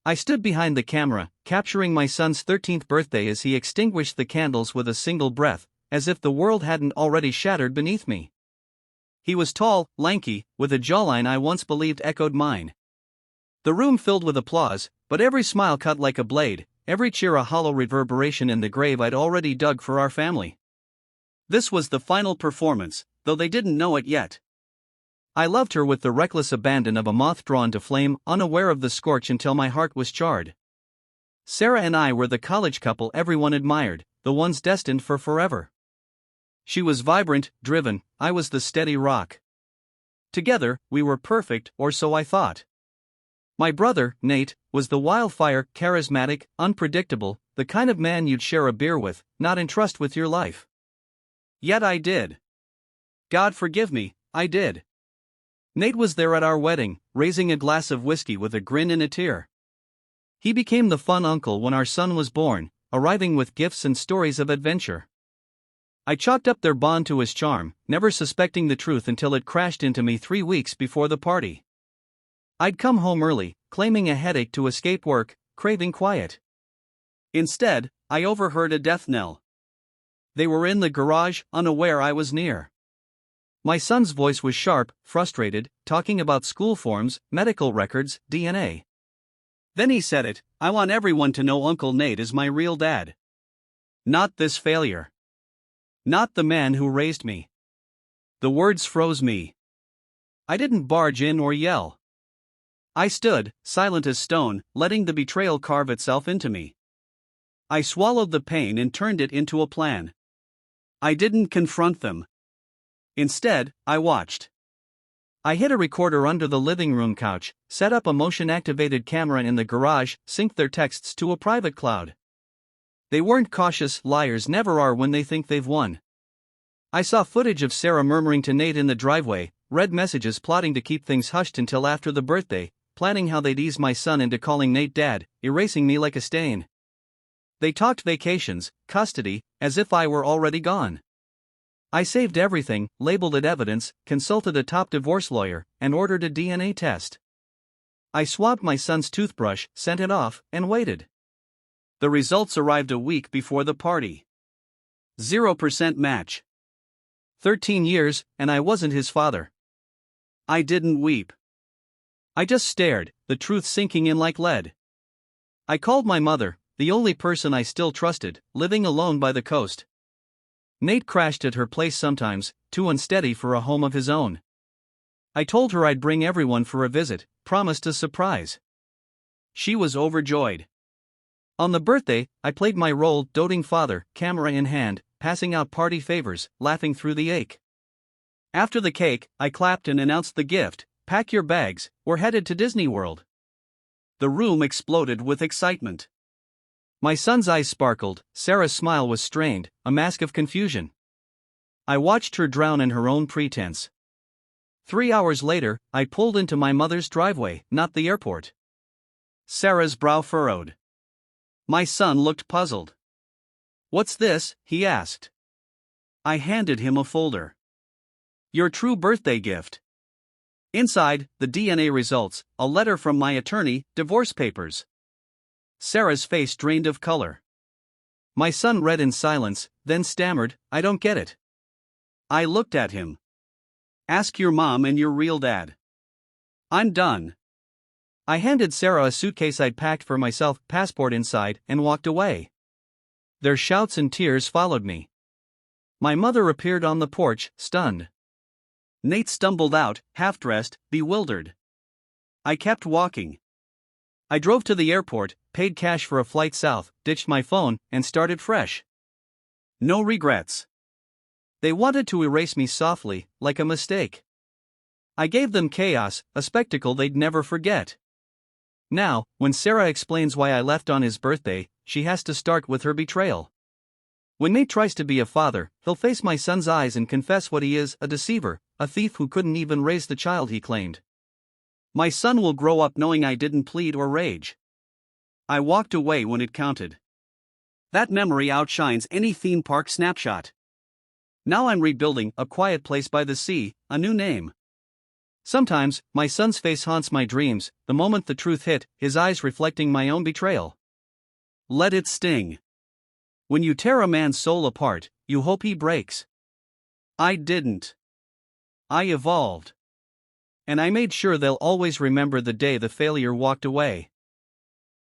I stood behind the camera, capturing my son's 13th birthday as he extinguished the candles with a single breath, as if the world hadn't already shattered beneath me. He was tall, lanky, with a jawline I once believed echoed mine. The room filled with applause, but every smile cut like a blade, every cheer a hollow reverberation in the grave I'd already dug for our family. This was the final performance, though they didn't know it yet. I loved her with the reckless abandon of a moth drawn to flame, unaware of the scorch until my heart was charred. Sarah and I were the college couple everyone admired, the ones destined for forever. She was vibrant, driven, I was the steady rock. Together, we were perfect, or so I thought. My brother, Nate, was the wildfire, charismatic, unpredictable, the kind of man you'd share a beer with, not entrust with your life. Yet I did. God forgive me, I did. Nate was there at our wedding, raising a glass of whiskey with a grin and a tear. He became the fun uncle when our son was born, arriving with gifts and stories of adventure. I chalked up their bond to his charm, never suspecting the truth until it crashed into me 3 weeks before the party. I'd come home early, claiming a headache to escape work, craving quiet. Instead, I overheard a death knell. They were in the garage, unaware I was near. My son's voice was sharp, frustrated, talking about school forms, medical records, DNA. Then he said it, I want everyone to know Uncle Nate is my real dad. Not this failure. Not the man who raised me. The words froze me. I didn't barge in or yell. I stood, silent as stone, letting the betrayal carve itself into me. I swallowed the pain and turned it into a plan. I didn't confront them. Instead, I watched. I hid a recorder under the living room couch, set up a motion-activated camera in the garage, synced their texts to a private cloud. They weren't cautious, liars never are when they think they've won. I saw footage of Sarah murmuring to Nate in the driveway, read messages plotting to keep things hushed until after the birthday, planning how they'd ease my son into calling Nate dad, erasing me like a stain. They talked vacations, custody, as if I were already gone. I saved everything, labeled it evidence, consulted a top divorce lawyer, and ordered a DNA test. I swabbed my son's toothbrush, sent it off, and waited. The results arrived a week before the party. 0% match. 13 years, and I wasn't his father. I didn't weep. I just stared, the truth sinking in like lead. I called my mother, the only person I still trusted, living alone by the coast. Nate crashed at her place sometimes, too unsteady for a home of his own. I told her I'd bring everyone for a visit, promised a surprise. She was overjoyed. On the birthday, I played my role, doting father, camera in hand, passing out party favors, laughing through the ache. After the cake, I clapped and announced the gift, pack your bags, we're headed to Disney World. The room exploded with excitement. My son's eyes sparkled, Sarah's smile was strained, a mask of confusion. I watched her drown in her own pretense. 3 hours later, I pulled into my mother's driveway, not the airport. Sarah's brow furrowed. My son looked puzzled. "What's this?" he asked. I handed him a folder. "Your true birthday gift." Inside, the DNA results, a letter from my attorney, divorce papers. Sarah's face drained of color. My son read in silence, then stammered, "I don't get it." I looked at him. "Ask your mom and your real dad." "I'm done." I handed Sarah a suitcase I'd packed for myself, passport inside, and walked away. Their shouts and tears followed me. My mother appeared on the porch, stunned. Nate stumbled out, half-dressed, bewildered. I kept walking. I drove to the airport, paid cash for a flight south, ditched my phone, and started fresh. No regrets. They wanted to erase me softly, like a mistake. I gave them chaos, a spectacle they'd never forget. Now, when Sarah explains why I left on his birthday, she has to start with her betrayal. When Nate tries to be a father, he'll face my son's eyes and confess what he is, a deceiver, a thief who couldn't even raise the child he claimed. My son will grow up knowing I didn't plead or rage. I walked away when it counted. That memory outshines any theme park snapshot. Now I'm rebuilding, a quiet place by the sea, a new name. Sometimes, my son's face haunts my dreams, the moment the truth hit, his eyes reflecting my own betrayal. Let it sting. When you tear a man's soul apart, you hope he breaks. I didn't. I evolved. And I made sure they'll always remember the day the failure walked away.